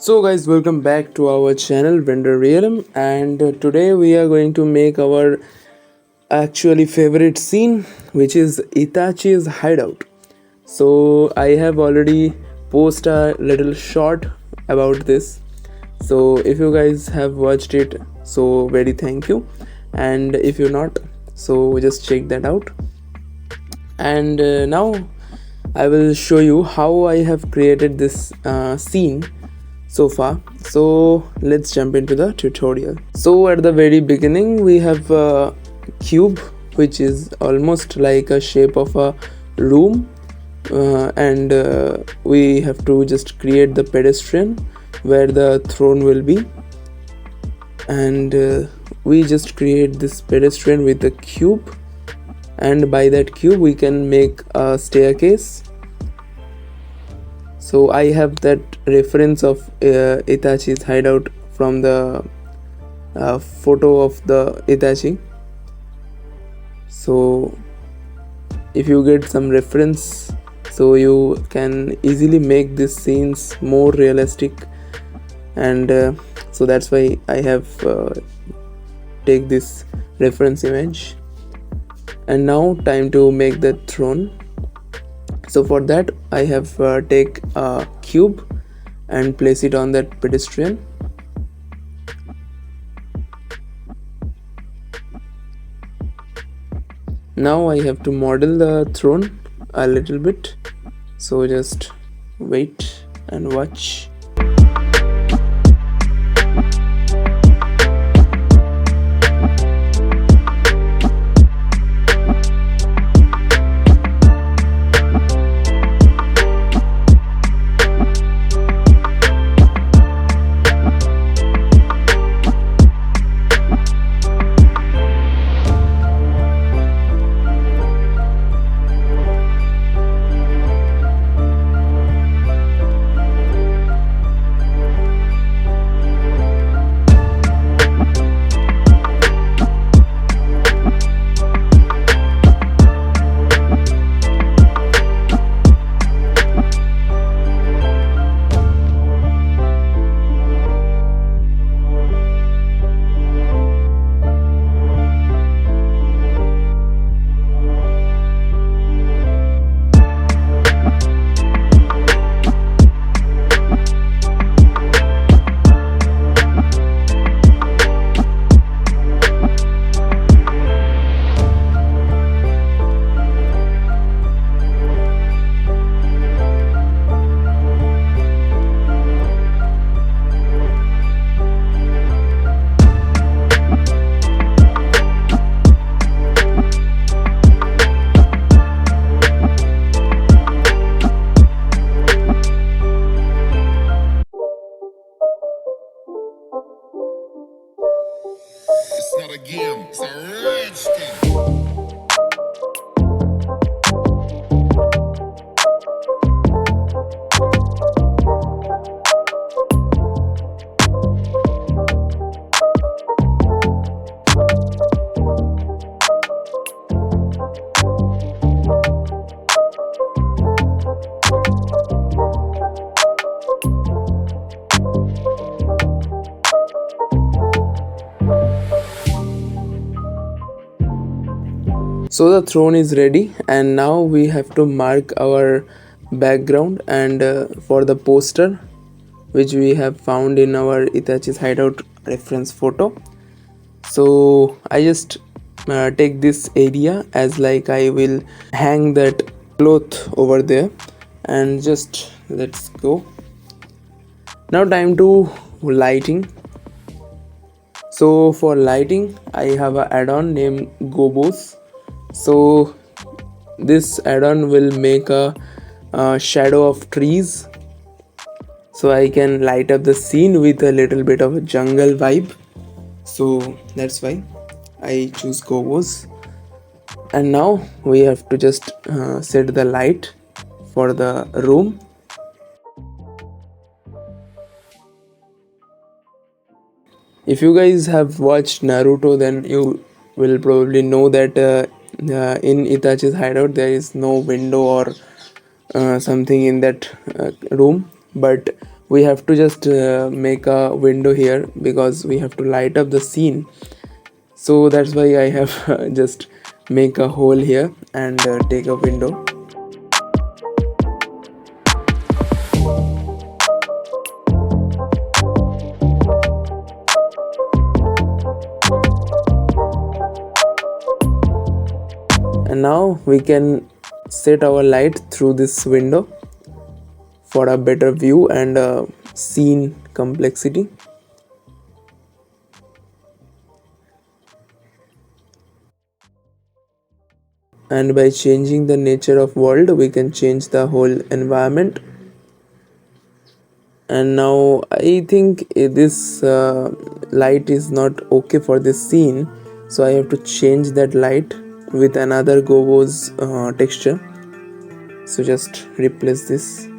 So guys, welcome back to our channel Render Realm, and today we are going to make our actually favorite scene, which is Itachi's hideout. So I have already posted a little short about this. So if you guys have watched it, so very thank you, and if you're not, so just check that out. And now I will show you how I have created this scene so far. So let's jump into the tutorial. So at the very beginning we have a cube which is almost like a shape of a room, and we have to just create the pedestrian where the throne will be, and we just create this pedestrian with the cube, and by that cube we can make a staircase. So I have that reference of Itachi's hideout from the photo of the Itachi. So if you get some reference, so you can easily make these scenes more realistic, and so that's why I have take this reference image. And now time to make the throne. So for that I have take a cube and place it on that pedestrian. Now I have to model the throne a little bit, so just wait and watch. It's not a game, it's a rich thing. So the throne is ready, and now we have to mark our background, and for the poster which we have found in our Itachi's hideout reference photo. So I just take this area as like I will hang that cloth over there, and just let's go. Now time to lighting. So for lighting I have an add-on named Gobos. So this add-on will make a shadow of trees, so I can light up the scene with a little bit of a jungle vibe. So that's why I choose Gobos. And now we have to just set the light for the room. If you guys have watched Naruto, then you will probably know that in Itachi's hideout there is no window or something in that room, but we have to just make a window here because we have to light up the scene. So that's why I have just make a hole here and take a window. And now we can set our light through this window for a better view and scene complexity. And by changing the nature of world, we can change the whole environment. And now I think this light is not okay for this scene, so I have to change that light with another Gobo's texture. So just replace this.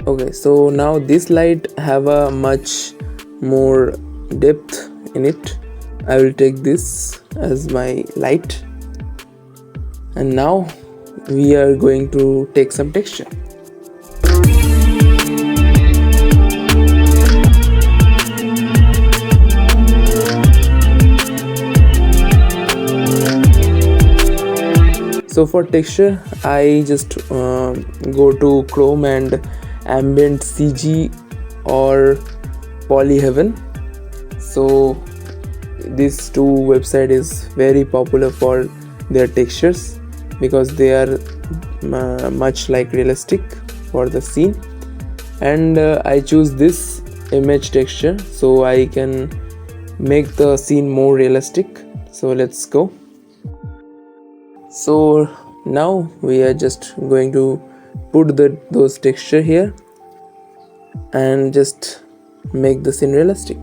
Okay, so now this light have a much more depth in it. I will take this as my light, and now we are going to take some texture. So for texture, I just go to Chrome and ambient CG or Polyheaven. So these two website is very popular for their textures because they are much like realistic for the scene. And I choose this image texture so I can make the scene more realistic. So let's go. So now we are just going to put those texture here and just make the scene realistic.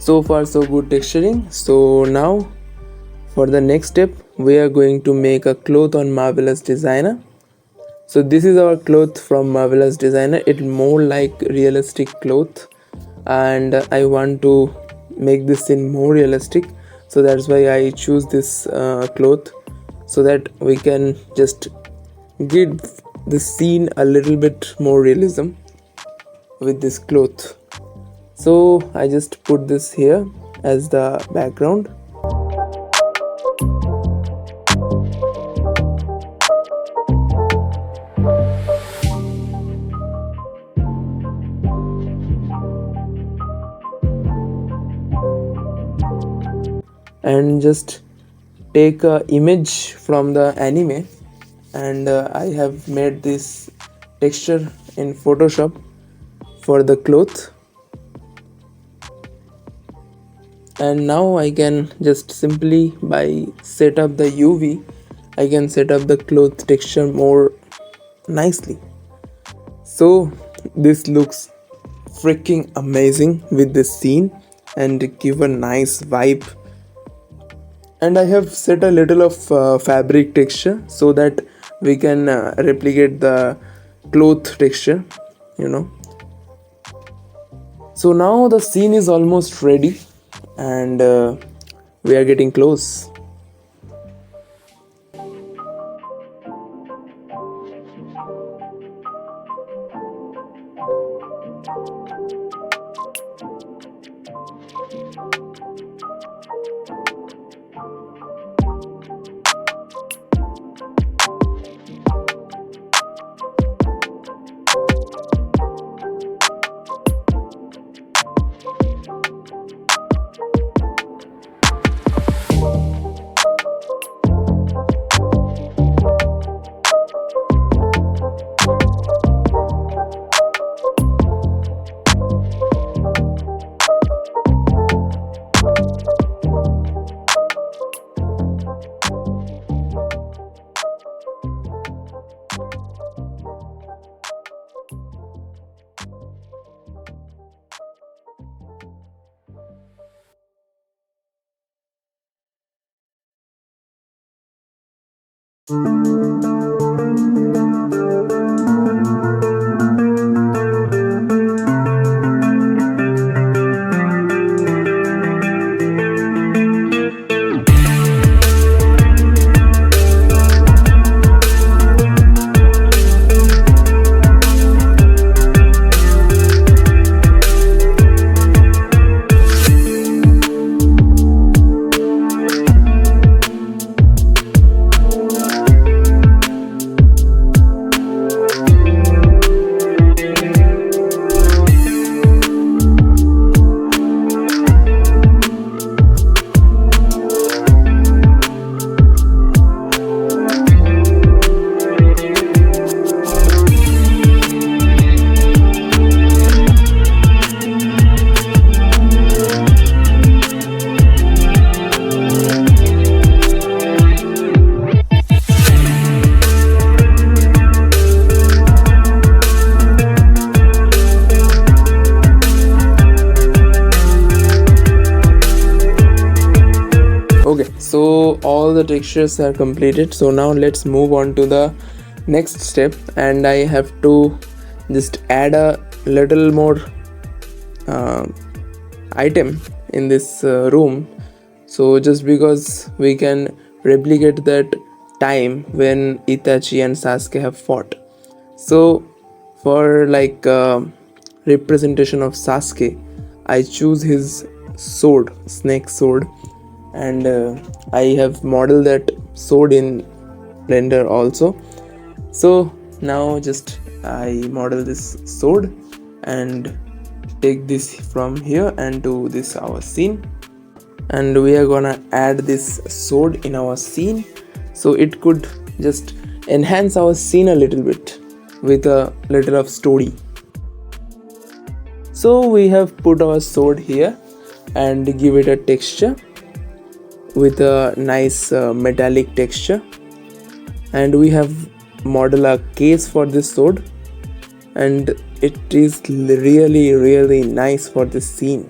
So far so good texturing. So now for the next step we are going to make a cloth on Marvelous Designer. So this is our cloth from Marvelous Designer. It's more like realistic cloth, and I want to make this scene more realistic, so that's why I choose this cloth, so that we can just give the scene a little bit more realism with this cloth. So I just put this here as the background. And just take a image from the anime, and I have made this texture in Photoshop for the cloth. And now I can just simply by set up the UV, I can set up the cloth texture more nicely. So this looks freaking amazing with this scene and give a nice vibe. And I have set a little of fabric texture so that we can replicate the cloth texture, you know. So now the scene is almost ready, and we are getting close. Okay, so all the textures are completed. So now let's move on to the next step, and I have to just add a little more item in this room. So just because we can replicate that time when Itachi and Sasuke have fought. So for like representation of Sasuke, I choose his sword, snake sword, and I have modeled that sword in render also. So now just I model this sword and take this from here and do this our scene, and we are gonna add this sword in our scene, so it could just enhance our scene a little bit with a little of story. So we have put our sword here and give it a texture with a nice metallic texture, and we have modeled a case for this sword, and it is really nice for this scene.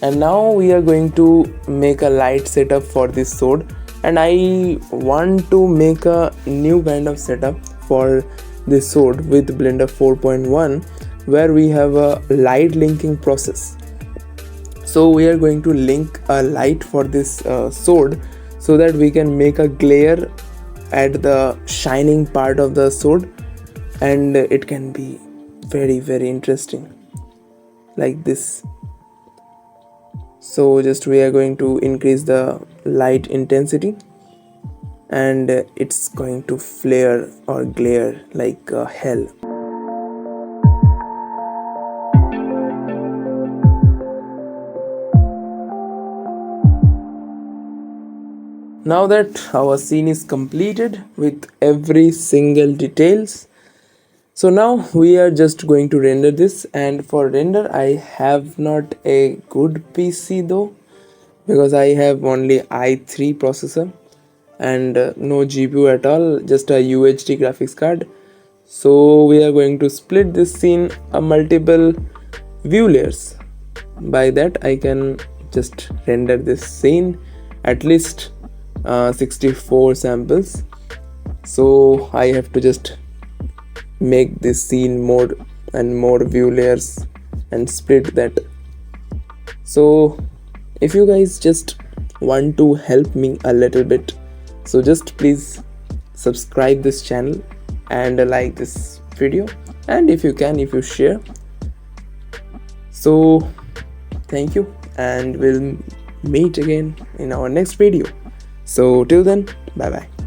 And now we are going to make a light setup for this sword, and I want to make a new kind of setup for this sword with Blender 4.1, where we have a light linking process. So we are going to link a light for this sword so that we can make a glare at the shining part of the sword, and it can be very interesting like this. So just we are going to increase the light intensity, and it's going to flare or glare like hell. Now that our scene is completed with every single details, so now we are just going to render this. And for render I have not a good PC though, because I have only i3 processor and no GPU at all, just a UHD graphics card. So we are going to split this scene a multiple view layers. By that I can just render this scene at least 64 samples. So I have to just make this scene more and more view layers and split that. So if you guys just want to help me a little bit, so just please subscribe this channel and like this video, and if you can, if you share. So thank you, and we'll meet again in our next video. So till then, bye bye.